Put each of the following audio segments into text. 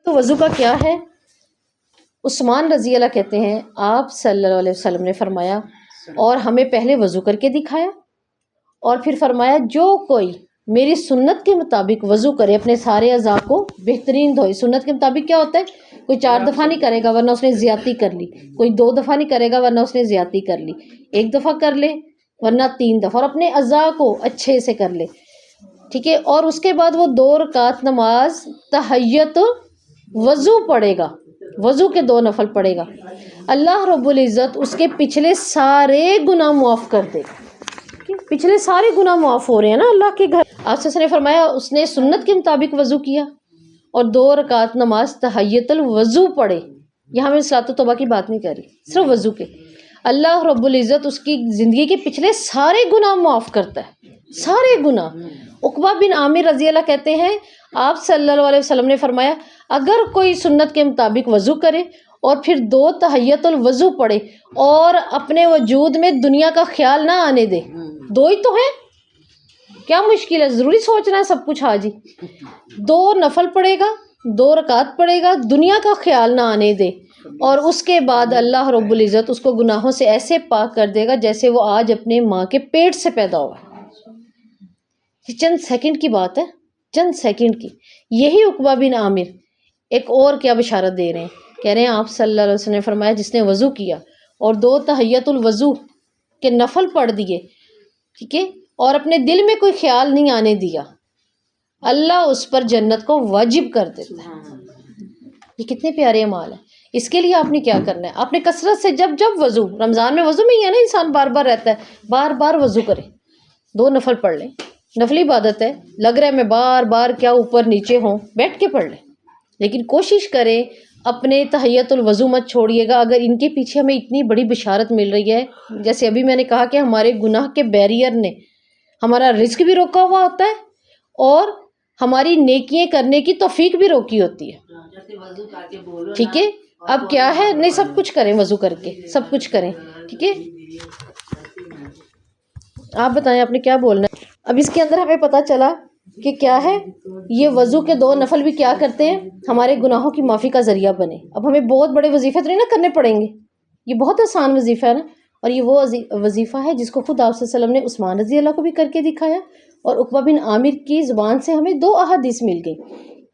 تو وضو کا کیا ہے؟ عثمان رضی اللہ کہتے ہیں آپ صلی اللہ علیہ وسلم نے فرمایا اور ہمیں پہلے وضو کر کے دکھایا اور پھر فرمایا جو کوئی میری سنت کے مطابق وضو کرے اپنے سارے اعضاء کو بہترین دھوئے. سنت کے مطابق کیا ہوتا ہے؟ کوئی 4 دفعہ نہیں کرے گا ورنہ اس نے زیادتی کر لی, کوئی 2 دفعہ نہیں کرے گا ورنہ اس نے زیادتی کر لی, 1 دفعہ کر لے ورنہ 3 دفعہ, اور اپنے اعضاء کو اچھے سے کر لے. ٹھیک ہے, اور اس کے بعد وہ 2 رکعت نماز تحیت وضو پڑھے گا, وضو کے 2 نفل پڑھے گا, اللہ رب العزت اس کے پچھلے سارے گناہ معاف کر دے گا. پچھلے سارے گناہ معاف ہو رہے ہیں نا اللہ کے گھر. آپ سے نے فرمایا اس نے سنت کے مطابق وضو کیا اور 2 رکعت نماز تحیت الوضو پڑھے. یہاں میں صلاۃ التوبہ کی بات نہیں کر رہی, صرف وضو کے. اللہ رب العزت اس کی زندگی کے پچھلے سارے گناہ معاف کرتا ہے, سارے گناہ. عقبہ بن عامر رضی اللہ کہتے ہیں آپ صلی اللہ علیہ وسلم نے فرمایا اگر کوئی سنت کے مطابق وضو کرے اور پھر 2 تحیت الوضو پڑھے اور اپنے وجود میں دنیا کا خیال نہ آنے دے, 2 ہی تو ہیں, کیا مشکل ہے, ضروری سوچنا ہے سب کچھ حاجی. 2 نفل پڑھے گا, 2 رکعت پڑھے گا, دنیا کا خیال نہ آنے دے, اور اس کے بعد اللہ رب العزت اس کو گناہوں سے ایسے پاک کر دے گا جیسے وہ آج اپنے ماں کے پیٹ سے پیدا ہوا ہے. یہ چند سیکنڈ کی بات ہے, چند سیکنڈ کی. یہی عقبہ بن عامر ایک اور کیا بشارت دے رہے ہیں, کہہ رہے ہیں آپ صلی اللہ علیہ وسلم نے فرمایا جس نے وضو کیا اور 2 تحیت الوضو کے نفل پڑھ دیے, ٹھیک ہے, اور اپنے دل میں کوئی خیال نہیں آنے دیا, اللہ اس پر جنت کو واجب کر دیتا ہے. یہ کتنے پیارے اعمال ہیں. اس کے لیے آپ نے کیا کرنا ہے, آپ نے کثرت سے جب وضو, رمضان میں وضو میں ہی ہے نا انسان بار بار رہتا ہے, بار بار وضو کرے, 2 نفل پڑھ لیں, نفلی عبادت ہے, لگ رہا ہے میں بار بار کیا اوپر نیچے ہوں, بیٹھ کے پڑھ لیں, لیکن کوشش کریں اپنے تحیت الوضو مت چھوڑیے گا. اگر ان کے پیچھے ہمیں اتنی بڑی بشارت مل رہی ہے, جیسے ابھی میں نے کہا کہ ہمارے گناہ کے بیریئر نے ہمارا رزق بھی روکا ہوا ہوتا ہے اور ہماری نیکیاں کرنے کی توفیق بھی روکی ہوتی ہے. ٹھیک ہے, اب کیا ہے, نہیں سب کچھ کریں وضو کر کے, سب کچھ کریں, ٹھیک ہے. آپ بتائیں آپ نے کیا بولنا ہے. اب اس کے اندر ہمیں پتہ چلا کہ کیا ہے, یہ وضو کے 2 نفل بھی کیا کرتے ہیں, ہمارے گناہوں کی معافی کا ذریعہ بنے. اب ہمیں بہت بڑے وظیفے تو نہیں نا کرنے پڑیں گے, یہ بہت آسان وظیفہ ہے نا, اور یہ وہ وظیفہ ہے جس کو خود آپ صلی اللہ علیہ وسلم نے عثمان رضی اللہ کو بھی کر کے دکھایا, اور عقبہ بن عامر کی زبان سے ہمیں 2 احادیث مل گئی.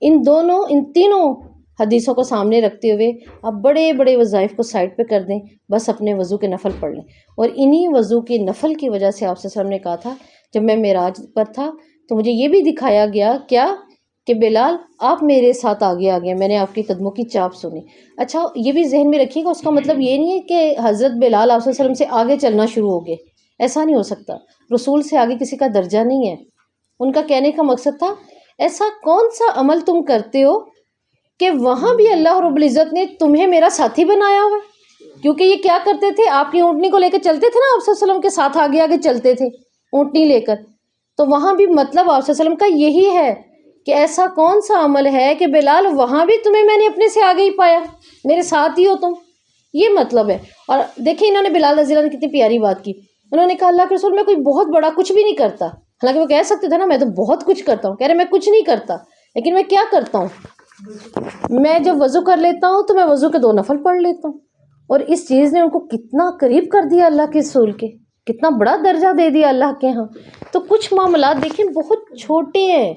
ان تینوں حدیثوں کو سامنے رکھتے ہوئے آپ بڑے بڑے وظائف کو سائڈ پہ کر دیں, بس اپنے وضو کے نفل پڑھ لیں. اور انہی وضو کے نفل کی وجہ سے آپ صلی اللہ علیہ وسلم نے کہا تھا جب میں معراج پر تھا تو مجھے یہ بھی دکھایا گیا کیا کہ بلال آپ میرے ساتھ آگے آ گئے, میں نے آپ کے قدموں کی چاپ سنی. اچھا یہ بھی ذہن میں رکھیے گا, اس کا مطلب یہ نہیں ہے کہ حضرت بلال آپ صلی اللہ علیہ وسلم سے آگے چلنا شروع ہو گئے, ایسا نہیں ہو سکتا. رسول سے آگے کسی کا درجہ نہیں ہے. ان کا کہنے کا مقصد تھا ایسا کون سا عمل تم کرتے ہو کہ وہاں بھی اللہ رب العزت نے تمہیں میرا ساتھی بنایا ہوا. کیونکہ یہ کیا کرتے تھے, آپ کی اونٹنی کو لے کے چلتے تھے نا, آپ صلی اللہ علیہ وسلم کے ساتھ آگے آگے چلتے تھے اونٹنی لے کر. تو وہاں بھی مطلب آپ صلی اللہ علیہ وسلم کا یہی ہے کہ ایسا کون سا عمل ہے کہ بلال وہاں بھی تمہیں میں نے اپنے سے آگے ہی پایا, میرے ساتھ ہی ہو تم, یہ مطلب ہے. اور دیکھیں انہوں نے بلال رضی اللہ نے کتنی پیاری بات کی, انہوں نے کہا اللہ کے رسول میں کوئی بہت بڑا کچھ بھی نہیں کرتا. حالانکہ وہ کہہ سکتے تھے نا میں تو بہت کچھ کرتا ہوں, کہہ رہے میں کچھ نہیں کرتا, لیکن میں کیا کرتا ہوں, میں جب وضو کر لیتا ہوں تو میں وضو کے 2 نفل پڑھ لیتا ہوں. اور اس چیز نے ان کو کتنا قریب کر دیا اللہ کے رسول کے, کتنا بڑا درجہ دے دیا اللہ کے ہاں. تو کچھ معاملات دیکھیں بہت چھوٹے ہیں,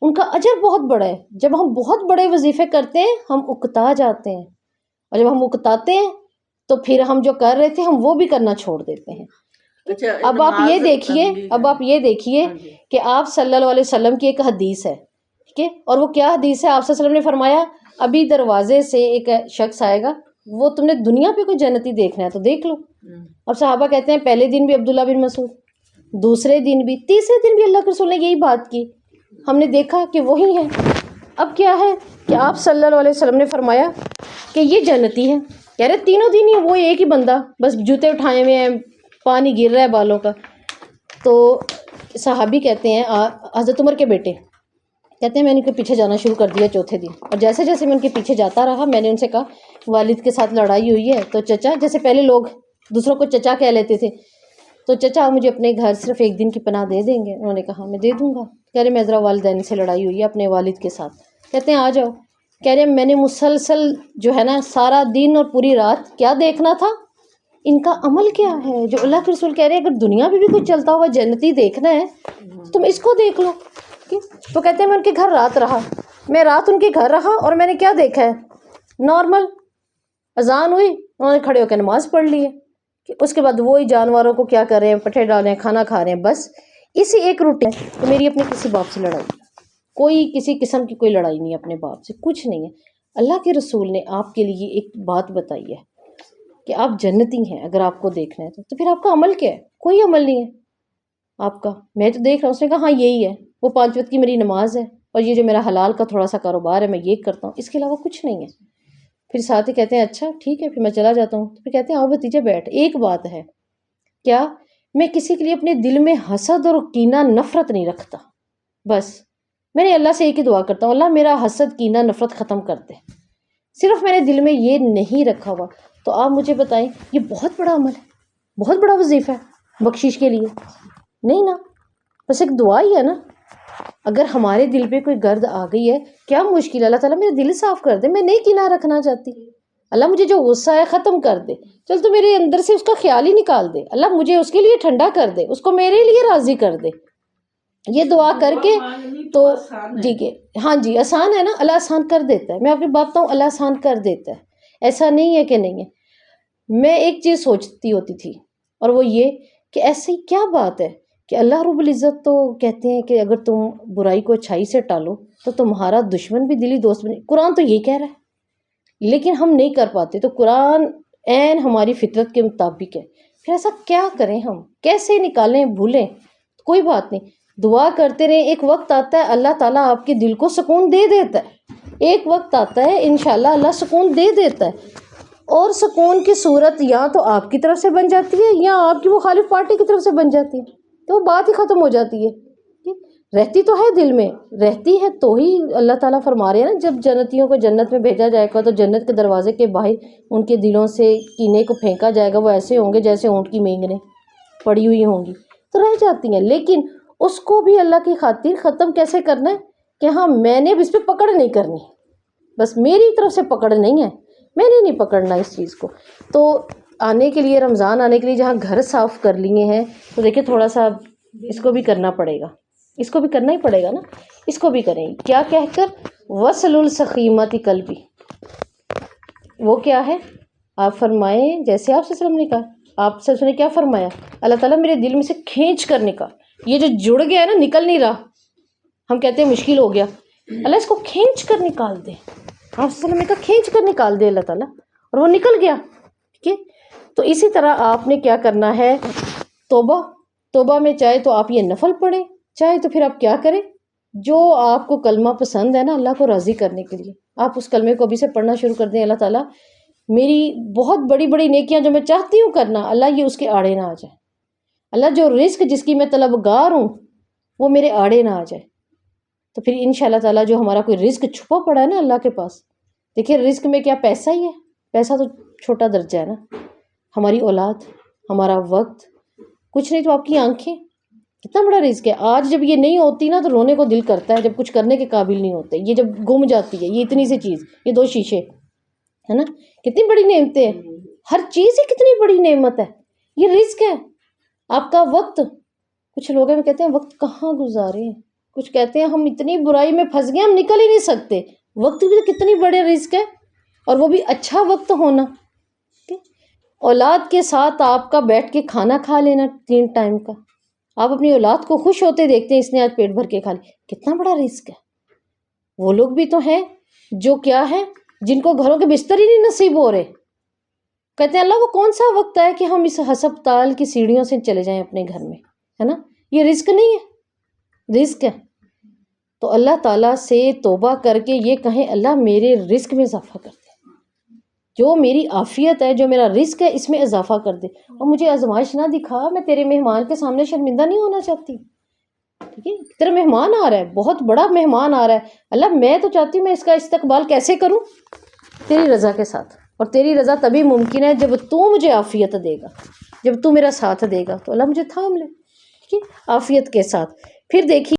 ان کا اجر بہت بڑا ہے. جب ہم بہت بڑے وظیفے کرتے ہیں ہم اکتا جاتے ہیں, اور جب ہم اکتاتے ہیں تو پھر ہم جو کر رہے تھے ہم وہ بھی کرنا چھوڑ دیتے ہیں. اب آپ یہ دیکھیے کہ آپ صلی اللہ علیہ وسلم کی ایک حدیث ہے, ٹھیک ہے, اور وہ کیا حدیث ہے, آپ صلی اللہ علیہ وسلم نے فرمایا ابھی دروازے سے ایک شخص آئے گا, وہ تم نے دنیا پہ کوئی جنتی دیکھنا ہے تو دیکھ لو. اور صحابہ کہتے ہیں پہلے دن بھی عبداللہ بن مسعود, دوسرے دن بھی, تیسرے دن بھی اللہ کے رسول نے یہی بات کی, ہم نے دیکھا کہ وہی ہے. اب کیا ہے کہ آپ صلی اللہ علیہ وسلم نے فرمایا کہ یہ جنتی ہے, کہہ رہے تینوں دن ہی وہ ایک ہی بندہ بس جوتے اٹھائے ہوئے ہیں, پانی گر رہا ہے بالوں کا. تو صحابی کہتے ہیں حضرت عمر کے بیٹے کہتے ہیں میں نے ان کے پیچھے جانا شروع کر دیا چوتھے دن, اور جیسے جیسے میں ان کے پیچھے جاتا رہا میں نے ان سے کہا والد کے ساتھ لڑائی ہوئی ہے تو چچا, جیسے پہلے لوگ دوسروں کو چچا کہہ لیتے تھے, تو چچا آپ مجھے اپنے گھر صرف 1 دن کی پناہ دے دیں گے؟ انہوں نے کہا میں دے دوں گا. کہہ رہے میں ذرا والدین سے لڑائی ہوئی ہے اپنے والد کے ساتھ. کہتے ہیں آ جاؤ. کہہ رہے ہیں میں نے مسلسل جو ہے نا سارا دن اور پوری رات کیا دیکھنا تھا، ان کا عمل کیا ہے. جو اللہ کے رسول کہہ رہے ہیں اگر دنیا میں بھی کچھ چلتا ہوا جنتی دیکھنا ہے تم اس کو دیکھ لو. تو کہتے ہیں میں ان کے گھر رات رہا، میں رات ان کے گھر رہا اور میں نے کیا دیکھا ہے، نارمل اذان ہوئی انہوں نے کھڑے ہو کے نماز پڑھ لی ہے، اس کے بعد وہی جانوروں کو کیا کر رہے ہیں، پٹھے ڈال رہے ہیں، کھانا کھا رہے ہیں، بس اسی ایک روٹین. تو میری اپنے کسی باپ سے لڑائی، کوئی کسی قسم کی کوئی لڑائی نہیں ہے اپنے باپ سے، کچھ نہیں ہے. اللہ کے رسول نے آپ کے لیے ایک بات بتائی ہے کہ آپ جنتی ہیں اگر آپ کو دیکھنا ہے تو پھر آپ کا عمل کیا ہے؟ کوئی عمل نہیں ہے آپ کا. میں تو دیکھ رہا ہوں، اس نے کہا ہاں یہی ہے، وہ 5 وقت کی میری نماز ہے اور یہ جو میرا حلال کا تھوڑا سا کاروبار ہے میں یہ کرتا ہوں، اس کے علاوہ کچھ نہیں ہے. پھر ساتھ ہی کہتے ہیں اچھا ٹھیک ہے پھر میں چلا جاتا ہوں. تو پھر کہتے ہیں آؤ بھتیجے بیٹھ، ایک بات ہے کیا، میں کسی کے لیے اپنے دل میں حسد اور کینہ نفرت نہیں رکھتا. بس میں نے اللہ سے ایک ہی دعا کرتا ہوں، اللہ میرا حسد کینہ نفرت ختم کر دے، صرف میں نے دل میں یہ نہیں رکھا ہوا. تو آپ مجھے بتائیں یہ بہت بڑا عمل ہے، بہت بڑا وظیفہ ہے بخشش کے لیے نہیں نا، بس ایک دعا ہی ہے نا. اگر ہمارے دل پہ کوئی گرد آ گئی ہے کیا مشکل ہے، اللہ تعالیٰ میرا دل صاف کر دے، میں نہیں کینہ رکھنا چاہتی، اللہ مجھے جو غصہ ہے ختم کر دے، چل تو میرے اندر سے اس کا خیال ہی نکال دے، اللہ مجھے اس کے لیے ٹھنڈا کر دے، اس کو میرے لیے راضی کر دے. یہ دعا کر کے تو جی کہ ہاں جی آسان ہے نا، اللہ آسان کر دیتا ہے. میں آپ کی بات بتاؤں اللہ آسان کر دیتا ہے، ایسا نہیں ہے کہ نہیں ہے. میں ایک چیز سوچتی ہوتی تھی اور وہ یہ کہ ایسی کیا بات ہے کہ اللہ رب العزت تو کہتے ہیں کہ اگر تم برائی کو اچھائی سے ٹالو تو تمہارا دشمن بھی دلی دوست بنے. قرآن تو یہ کہہ رہا ہے لیکن ہم نہیں کر پاتے. تو قرآن عین ہماری فطرت کے مطابق ہے، پھر ایسا کیا کریں، ہم کیسے نکالیں بھولیں. کوئی بات نہیں، دعا کرتے رہیں، ایک وقت آتا ہے اللہ تعالیٰ آپ کے دل کو سکون دے دیتا ہے، ایک وقت آتا ہے انشاءاللہ اللہ سکون دے دیتا ہے. اور سکون کی صورت یا تو آپ کی طرف سے بن جاتی ہے یا آپ کی مخالف پارٹی کی طرف سے بن جاتی ہے، تو بات ہی ختم ہو جاتی ہے. رہتی تو ہے دل میں، رہتی ہے تو ہی اللہ تعالیٰ فرما رہے ہیں نا جب جنتیوں کو جنت میں بھیجا جائے گا تو جنت کے دروازے کے باہر ان کے دلوں سے کینے کو پھینکا جائے گا، وہ ایسے ہوں گے جیسے اونٹ کی مینگنیں پڑی ہوئی ہوں گی، تو رہ جاتی ہیں. لیکن اس کو بھی اللہ کی خاطر ختم کیسے کرنا ہے کہ ہاں میں نے اب اس پہ پکڑ نہیں کرنی، بس میری طرف سے پکڑ نہیں ہے، میں نے نہیں پکڑنا اس چیز کو. تو آنے کے لیے رمضان آنے کے لیے جہاں گھر صاف کر لیے ہیں تو دیکھیں تھوڑا سا اس کو بھی کرنا پڑے گا، اس کو بھی کرنا ہی پڑے گا نا، اس کو بھی کریں. کیا کہہ کر وصل السخیمت قلبی، وہ کیا ہے آپ فرمائیں جیسے آپ صلی اللہ علیہ وسلم نے کہا، آپ صلی اللہ علیہ وسلم نے کیا فرمایا، اللہ تعالیٰ میرے دل میں سے کھینچ کر نکال، یہ جو جڑ گیا ہے نا نکل نہیں رہا، ہم کہتے ہیں مشکل ہو گیا، اللہ اس کو کھینچ کر نکال دے. آپ صلی اللہ علیہ وسلم نے کہا کھینچ کر نکال دے اللہ تعالیٰ، اور وہ نکل گیا. ٹھیک ہے، تو اسی طرح آپ نے کیا کرنا ہے، توبہ میں چاہے تو آپ یہ نفل پڑھیں، چاہے تو پھر آپ کیا کریں، جو آپ کو کلمہ پسند ہے نا اللہ کو راضی کرنے کے لیے آپ اس کلمے کو ابھی سے پڑھنا شروع کر دیں. اللہ تعالیٰ میری بہت بڑی بڑی نیکیاں جو میں چاہتی ہوں کرنا اللہ یہ اس کے آڑے نہ آ جائے، اللہ جو رزق جس کی میں طلبگار ہوں وہ میرے آڑے نہ آ جائے. تو پھر انشاءاللہ تعالیٰ جو ہمارا کوئی رزق چھپا پڑا ہے نا اللہ کے پاس، دیکھیں رزق میں کیا پیسہ ہی ہے، پیسہ تو چھوٹا درجہ ہے نا، ہماری اولاد، ہمارا وقت، کچھ نہیں تو آپ کی آنکھیں، کتنا بڑا رزق ہے. آج جب یہ نہیں ہوتی نا تو رونے کو دل کرتا ہے، جب کچھ کرنے کے قابل نہیں ہوتے، یہ جب گم جاتی ہے یہ اتنی سی چیز، یہ 2 شیشے ہے نا، کتنی بڑی نعمتیں ہیں، ہر چیز ہی کتنی بڑی نعمت ہے، یہ رزق ہے. آپ کا وقت، کچھ لوگ ہیں کہتے ہیں وقت کہاں گزارے، کچھ کہتے ہیں ہم اتنی برائی میں پھنس گئے ہم نکل ہی نہیں سکتے. وقت بھی تو کتنی بڑے رزق ہے، اور وہ بھی اچھا وقت ہونا. اولاد کے ساتھ آپ کا بیٹھ کے کھانا کھا لینا 3 ٹائم کا، آپ اپنی اولاد کو خوش ہوتے دیکھتے ہیں اس نے آج پیٹ بھر کے کھا لی، کتنا بڑا رزق ہے. وہ لوگ بھی تو ہیں جو کیا ہے جن کو گھروں کے بستر ہی نہیں نصیب ہو رہے، کہتے ہیں اللہ وہ کون سا وقت ہے کہ ہم اس ہسپتال کی سیڑھیوں سے چلے جائیں اپنے گھر میں، ہے نا، یہ رزق نہیں ہے، رزق ہے. تو اللہ تعالیٰ سے توبہ کر کے یہ کہیں اللہ میرے رزق میں اضافہ کر دے، جو میری عافیت ہے جو میرا رزق ہے اس میں اضافہ کر دے، اور مجھے آزمائش نہ دکھا، میں تیرے مہمان کے سامنے شرمندہ نہیں ہونا چاہتی. ٹھیک ہے، تیرا مہمان آ رہا ہے، بہت بڑا مہمان آ رہا ہے، اللہ میں تو چاہتی ہوں میں اس کا استقبال کیسے کروں، تیری رضا کے ساتھ. اور تیری رضا تبھی ممکن ہے جب تو مجھے عافیت دے گا، جب تو میرا ساتھ دے گا، تو اللہ مجھے تھام لے، ٹھیک ہے، عافیت کے ساتھ. پھر دیکھیے